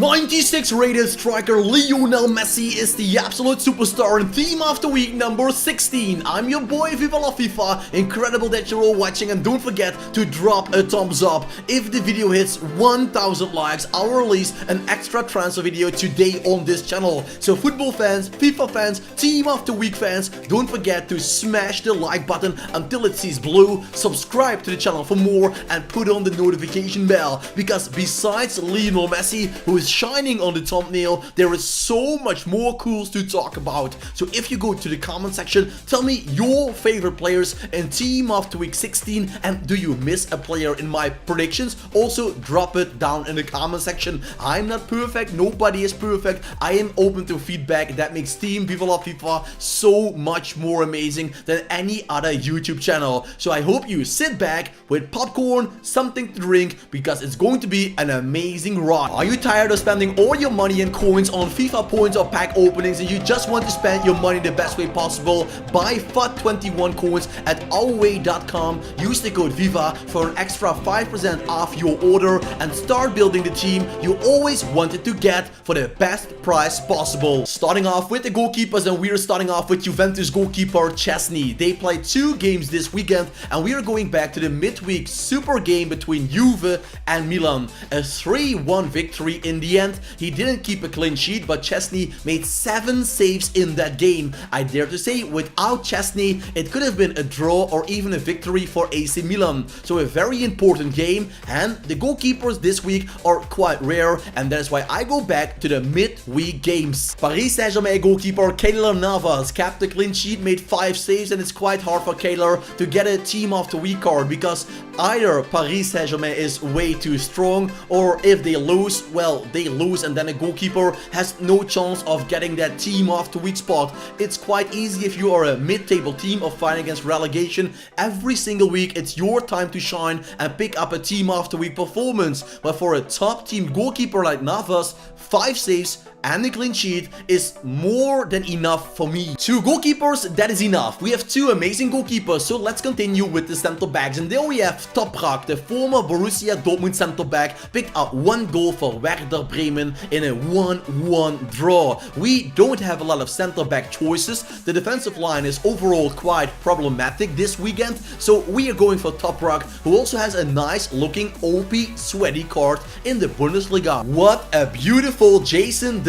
96 rated striker Leonel Messi is the absolute superstar in Team of the Week number 16. I'm your boy Viva la FIFA. Incredible that you're all watching, and don't forget to drop a thumbs up. If the video hits 1000 likes, I'll release an extra transfer video today on this channel. So football fans, FIFA fans, Team of the Week fans, don't forget to smash the like button until it sees blue, subscribe to the channel for more, and put on the notification bell, because besides Leonel Messi, who is shining on the thumbnail, there is so much more cool to talk about. So if you go to the comment section, tell me your favorite players in Team of the Week 16, and do you miss a player in my predictions? Also drop it down in the comment section. I'm not perfect, nobody is perfect. I am open to feedback. That makes Team Viva la FIFA so much more amazing than any other YouTube channel. So I hope you sit back with popcorn, something to drink, because it's going to be an amazing ride. Are you tired of spending all your money and coins on FIFA points or pack openings, and you just want to spend your money the best way possible? Buy FUT21 coins at ourway.com. Use the code VIVA for an extra 5% off your order, and start building the team you always wanted to get for the best price possible. Starting off with the goalkeepers, and we're starting off with Juventus goalkeeper Szczęsny. They played 2 games this weekend, and we are going back to the midweek super game between Juve and Milan. A 3-1 victory in the end. He didn't keep a clean sheet, but Szczęsny made 7 saves in that game. I dare to say, without Szczęsny, it could have been a draw or even a victory for AC Milan. So a very important game, and the goalkeepers this week are quite rare, and that is why I go back to the midweek games. Paris Saint-Germain goalkeeper Keylor Navas kept the clean sheet, made 5 saves, and it's quite hard for Keylor to get a Team of the Week card, because either Paris Saint-Germain is way too strong, or if they lose, well, they lose, and then a goalkeeper has no chance of getting that Team of the Week spot. It's quite easy if you are a mid-table team or fighting against relegation. Every single week it's your time to shine and pick up a Team of the Week performance. But for a top team goalkeeper like Navas, 5 saves and a clean sheet is more than enough for me. 2 goalkeepers, that is enough. We have 2 amazing goalkeepers, so let's continue with the center backs. And there we have Toprak, the former Borussia Dortmund center back, picked up 1 goal for Werder Bremen in a 1-1 draw. We don't have a lot of center back choices. The defensive line is overall quite problematic this weekend, so we are going for Toprak, who also has a nice looking OP sweaty card in the Bundesliga. What a beautiful Jason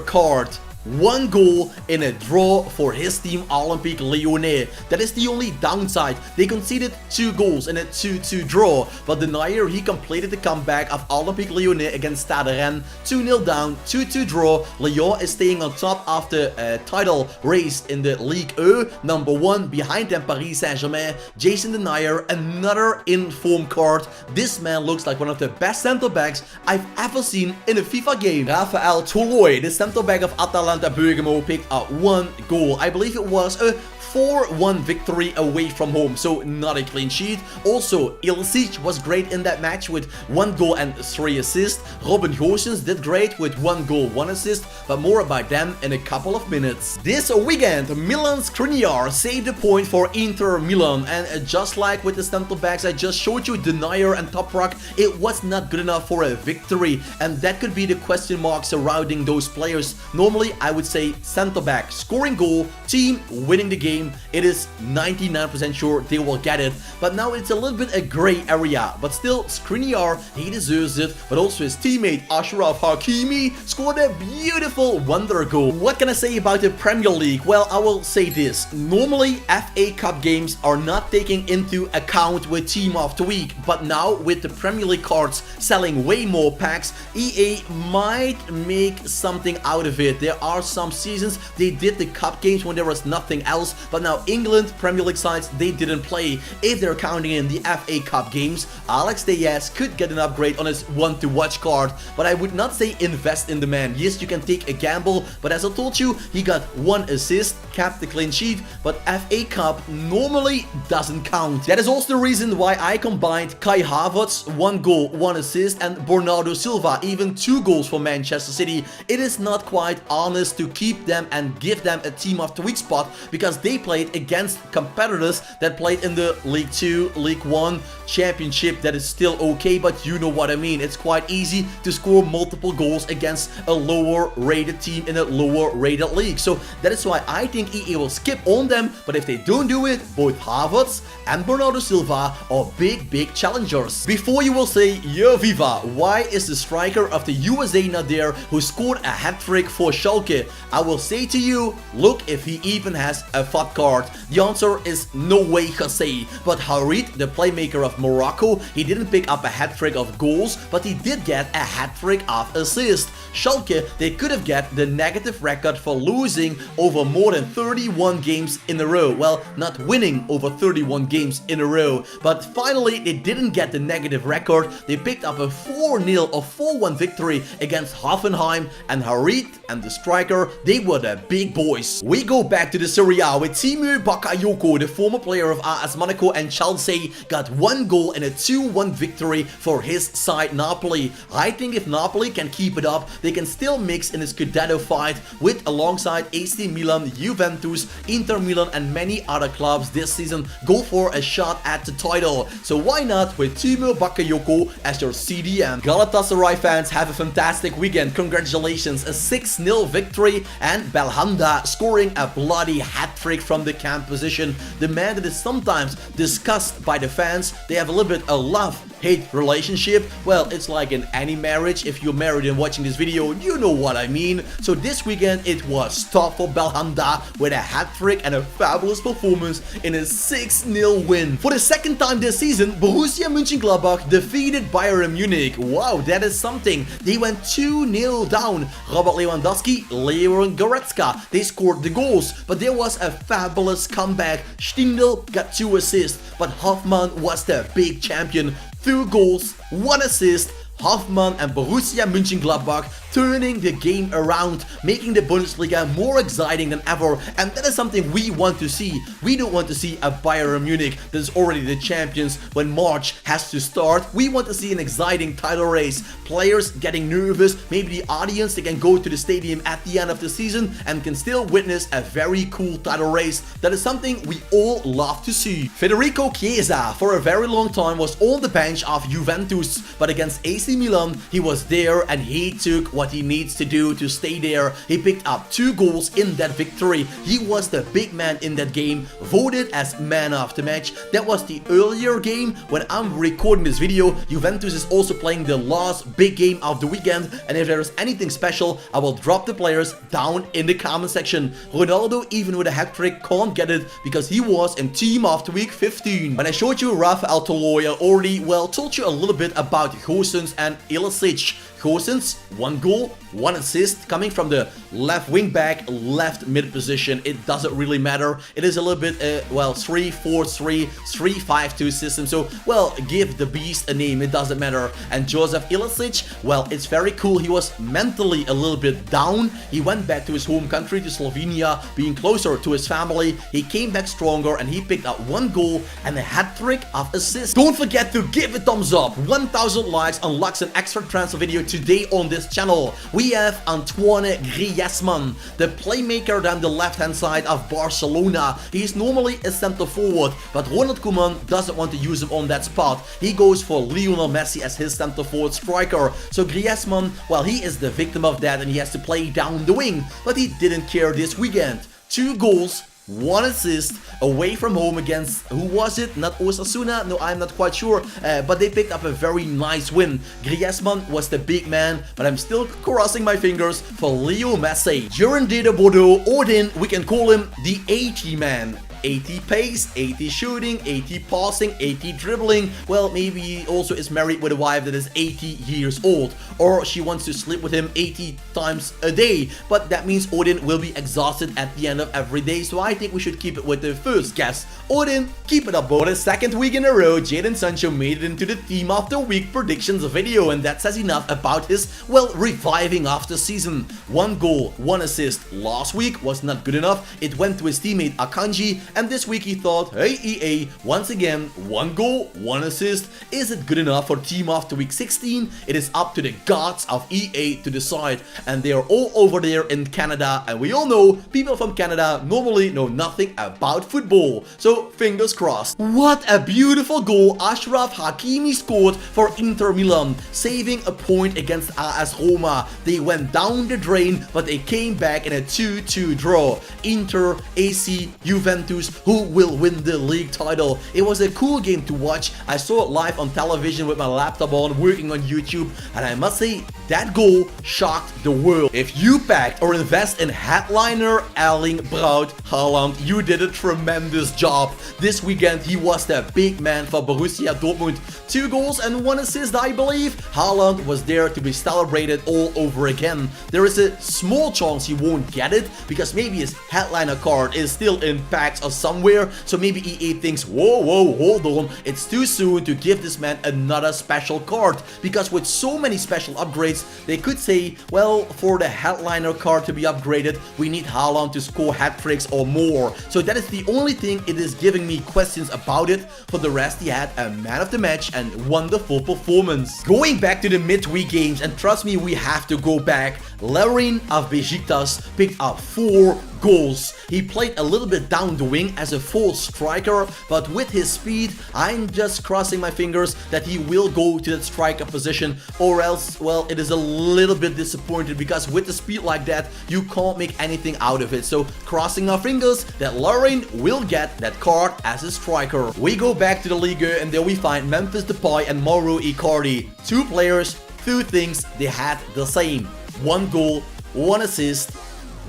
card. 1 goal in a draw for his team Olympique Lyonnais. That is the only downside. They conceded 2 goals in a 2-2 draw, but Denayer, he completed the comeback of Olympique Lyonnais against Stade Rennes. 2-0 down, 2-2 draw. Lyon is staying on top of the title race in the Ligue 1, number 1. Behind them Paris Saint-Germain. Jason Denayer, another in-form card. This man looks like one of the best center backs I've ever seen in a FIFA game. Raphael Toloi, the center back of Atalanta Bergamo, picked up 1 goal. I believe it was a 4-1 victory away from home, so not a clean sheet. Also, Ilicic was great in that match with 1 goal and 3 assists. Robin Gosens did great with 1 goal, 1 assist, but more about them in a couple of minutes. This weekend, Milan Skriniar saved a point for Inter Milan, and just like with the center backs I just showed you, Denayer and Toprak, it was not good enough for a victory, and that could be the question mark surrounding those players. Normally, I would say center back scoring goal, team winning the game. It is 99% sure they will get it, but now it's a little bit a gray area. But still, Skriniar, he deserves it, but also his teammate Achraf Hakimi scored a beautiful wonder goal. What can I say about the Premier League? Well, I will say this. Normally, FA Cup games are not taken into account with Team of the Week, but now with the Premier League cards selling way more packs, EA might make something out of it. There are some seasons they did the cup games when there was nothing else, but now England Premier League sides, they didn't play. If they're counting in the FA Cup games, Alex Diaz could get an upgrade on his 1-to-watch card, but I would not say invest in the man. Yes, you can take a gamble, but as I told you, he got 1 assist, capped the clean sheet, but FA Cup normally doesn't count. That is also the reason why I combined Kai Havertz, 1 goal, 1 assist, and Bernardo Silva, even 2 goals for Manchester City. It is not quite Arne honest to keep them and give them a Team of the Week spot because they played against competitors that played in the League 2, League 1 championship that is still okay, but you know what I mean. It's quite easy to score multiple goals against a lower rated team in a lower rated league. So that is why I think EA will skip on them, but if they don't do it, both Havertz and Bernardo Silva are big challengers. Before you will say, yo Viva, why is the striker of the USA not there who scored a hat-trick for Schalke? I will say to you, look if he even has a FUT card. The answer is no way, Jose. But Harit, the playmaker of Morocco, he didn't pick up a hat-trick of goals, but he did get a hat-trick of assists. Schalke, they could have get the negative record for losing over more than 31 games in a row. Well, not winning over 31 games in a row, but finally they didn't get the negative record. They picked up a 4-0 or 4-1 victory against Hoffenheim, and Harit and the striker, they were the big boys. We go back to the Serie A with Timur Bakayoko, the former player of AS Monaco and Chelsea, got 1 goal in a 2-1 victory for his side Napoli. I think if Napoli can keep it up, they can still mix in the Scudetto fight with alongside AC Milan, Juventus, Inter Milan and many other clubs this season go for a shot at the title. So why not with Timur Bakayoko as your CDM? Galatasaray fans, have a fantastic weekend. Congratulations, a 6-0 victory and Belhanda scoring a bloody hat-trick from the camp position. The man that is sometimes discussed by the fans, they have a little bit of love-hate relationship. Well, it's like in any marriage. If you're married and watching this video, you know what I mean. So this weekend it was tough for Belhanda with a hat-trick and a fabulous performance in a 6-0 win. For the second time this season, Borussia Mönchengladbach defeated Bayern Munich. Wow, that is something. They went 2-0 down. Robert Lewandowski, Leon Goretzka, they scored the goals, but there was a fabulous comeback. Stindl got 2 assists, but Hoffmann was the big champion. 2 goals, 1 assist. Hoffmann and Borussia Mönchengladbach turning the game around, making the Bundesliga more exciting than ever, and that is something we want to see. We don't want to see a Bayern Munich that is already the champions when March has to start. We want to see an exciting title race, players getting nervous, maybe the audience, they can go to the stadium at the end of the season and can still witness a very cool title race. That is something we all love to see. Federico Chiesa for a very long time was on the bench of Juventus, but against AC Milan he was there and he took what he needs to do to stay there. He picked up 2 goals in that victory. He was the big man in that game, voted as man of the match. That was the earlier game. When I'm recording this video, Juventus is also playing the last big game of the weekend, and if there is anything special, I will drop the players down in the comment section. Ronaldo, even with a hat-trick, can't get it because he was in Team of the Week 15. When I showed you Rafael Toloi, I already, well, told you a little bit about Gosens and Ilicic. Gosens, 1 goal, 1 assist, coming from the left wing back, left mid position. It doesn't really matter. It is a little bit, well, 3-4-3, 3-5-2 system. So, well, give the beast a name. It doesn't matter. And Joseph Ilicic, well, it's very cool. He was mentally a little bit down. He went back to his home country, to Slovenia, being closer to his family. He came back stronger and he picked up 1 goal and a hat-trick of assists. Don't forget to give a thumbs up. 1,000 likes unlocks an extra transfer video today on this channel. We have Antoine Griezmann, the playmaker down the left-hand side of Barcelona. He is normally a center forward, but Ronald Koeman doesn't want to use him on that spot. He goes for Leonel Messi as his center forward striker. So Griezmann, well, he is the victim of that and he has to play down the wing, but he didn't care this weekend. 2 goals, 1 assist away from home against, who was it? Not Osasuna? No, I'm not quite sure. But they picked up a very nice win. Griezmann was the big man, but I'm still crossing my fingers for Leo Messi. During de Bordeaux, Odin, we can call him the 80 man. 80 pace, 80 shooting, 80 passing, 80 dribbling. Well, maybe he also is married with a wife that is 80 years old, or she wants to sleep with him 80 times a day. But that means Odin will be exhausted at the end of every day, so I think we should keep it with the first guess. Odin, keep it up. For the 2nd week in a row, Jaden Sancho made it into the Team of the Week predictions video, and that says enough about his, well, reviving after season. 1 goal, 1 assist. Last week was not good enough. It went to his teammate Akanji, and this week he thought, hey EA, once again, 1 goal, 1 assist. Is it good enough for Team of the Week 16? It is up to the gods of EA to decide, and they are all over there in Canada, and we all know people from Canada normally know nothing about football, so fingers crossed. What a beautiful goal Achraf Hakimi scored for Inter Milan, saving a point against AS Roma. They went down the drain, but they came back in a 2-2 draw. Inter, AC, Juventus, who will win the league title? It was a cool game to watch. I saw it live on television with my laptop on, working on YouTube, and I must say, that goal shocked the world. If you packed or invest in headliner Erling Braut Haaland, you did a tremendous job. This weekend, he was the big man for Borussia Dortmund. 2 goals and 1 assist, I believe. Haaland was there to be celebrated all over again. There is a small chance he won't get it, because maybe his headliner card is still in packs or somewhere, so maybe EA thinks, whoa, hold on, it's too soon to give this man another special card, because with so many special upgrades, they could say, well, for the headliner card to be upgraded, we need Haaland to score hat-tricks or more. So that is the only thing it is giving me questions about it. For the rest, he had a man of the match and wonderful performance. Going back to the midweek games, and trust me, we have to go back, Larin of Besiktas picked up 4 goals. He played a little bit down the wing as a full striker, but with his speed, I'm just crossing my fingers that he will go to that striker position, or else, well, it is a little bit disappointed, because with the speed like that, you can't make anything out of it. So crossing our fingers that Larin will get that card as a striker. We go back to the Liga, and there we find Memphis Depay and Mauro Icardi. 2 players, 2 things they had the same. 1 goal, 1 assist,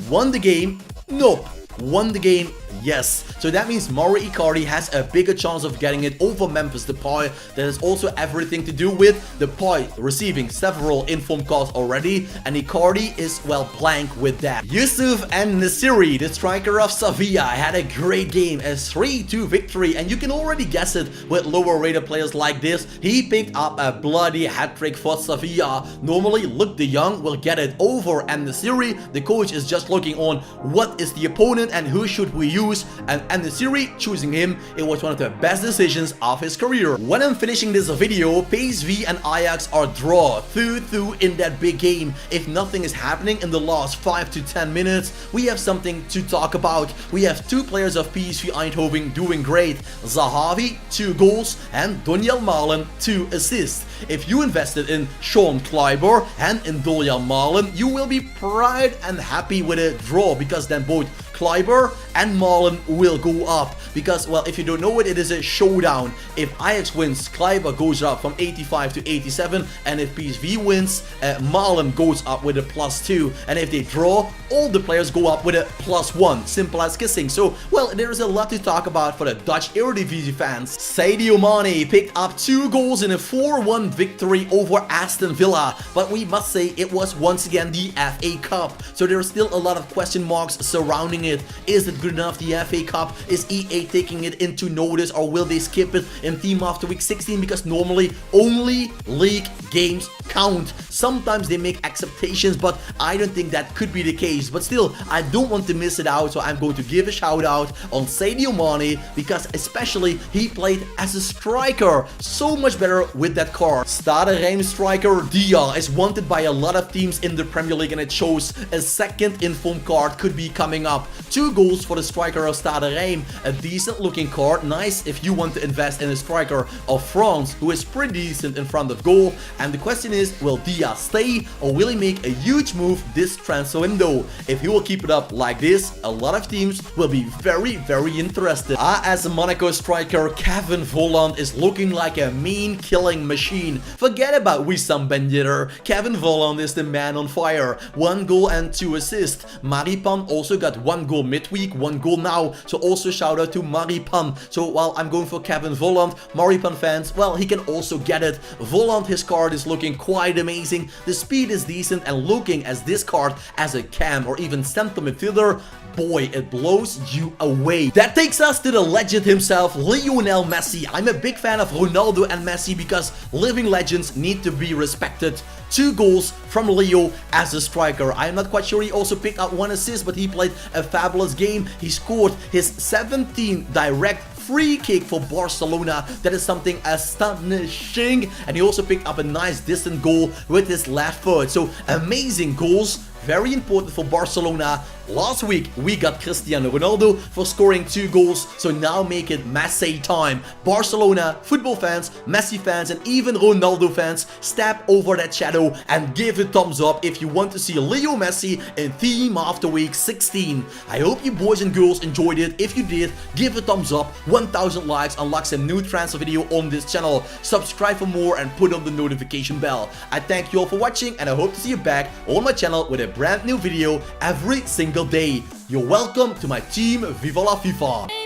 won the game. No, won the game, yes. So that means Mauro Icardi has a bigger chance of getting it over Memphis Depay. That is also everything to do with Depay receiving several informed calls already, and Icardi is, well, blank with that. Yusuf En-Nesyri, the striker of Sevilla, had a great game, a 3-2 victory, and you can already guess it with lower rated players like this. He picked up a bloody hat-trick for Sevilla. Normally, Luke de Jong will get it over En-Nesyri. The coach is just looking on what is the opponent and who should we use, and En-Nesyri choosing him, it was one of the best decisions of his career. When I'm finishing this video, PSV and Ajax are draw 2-2 in that big game. If nothing is happening in the last 5 to 10 minutes, we have something to talk about. We have 2 players of PSV Eindhoven doing great. Zahavi, 2 goals, and Donyell Malen, 2 assists. If you invested in Sean Kleiber and in Donyell Malen, you will be proud and happy with a draw, because then both Kleiber and Malen will go up, because, well, if you don't know it is a showdown. If Ajax wins, Kleiber goes up from 85 to 87, and if PSV wins, Malen goes up with a +2, and if they draw, all the players go up with a +1, simple as kissing. So, well, there is a lot to talk about for the Dutch Eredivisie fans. Sadio Mané picked up 2 goals in a 4-1 victory over Aston Villa, but we must say it was once again the FA Cup, so there are still a lot of question marks surrounding it. Is it good enough, the FA Cup? Is EA taking it into notice, or will they skip it in Team of the Week 16? Because normally only league games count. Sometimes they make acceptations, but I don't think that could be the case. But still, I don't want to miss it out, so I'm going to give a shout out on Sadio Mané, because especially he played as a striker so much better with that card. Stade Reims striker Dia is wanted by a lot of teams in the Premier League, and it shows a second informed card could be coming up. 2 goals for the striker of Stade Reims, a decent looking card, nice if you want to invest in a striker of France who is pretty decent in front of goal. And the question is, will Dia stay, or will he make a huge move this transfer window? If he will keep it up like this, a lot of teams will be very interested. As a Monaco striker, Kevin Volland is looking like a mean killing machine. Forget about Wissam Ben Yedder, Kevin Volland is the man on fire. 1 goal and 2 assists. Maripan also got 1 goal midweek, 1 goal now, so also shout out to Maripan. So while I'm going for Kevin Volland, Maripan fans, well, he can also get it. Volland, his card is looking quite amazing, the speed is decent, and looking as this card as a cam or even center midfielder, boy, it blows you away. That takes us to the legend himself, Lionel Messi. I'm a big fan of Ronaldo and Messi because living legends need to be respected. 2 goals from Leo as a striker. I'm not quite sure he also picked up 1 assist, but he played a fabulous game. He scored his 17th direct free kick for Barcelona. That is something astonishing. And he also picked up a nice distant goal with his left foot. So amazing goals. Very important for Barcelona. Last week, we got Cristiano Ronaldo for scoring 2 goals, so now make it Messi time. Barcelona, football fans, Messi fans, and even Ronaldo fans, step over that shadow and give a thumbs up if you want to see Leo Messi in Team of the Week 16. I hope you boys and girls enjoyed it. If you did, give a thumbs up. 1000 likes unlocks a new transfer video on this channel. Subscribe for more and put on the notification bell. I thank you all for watching, and I hope to see you back on my channel with a brand new video every single day. You're welcome to my team. Viva la FIFA!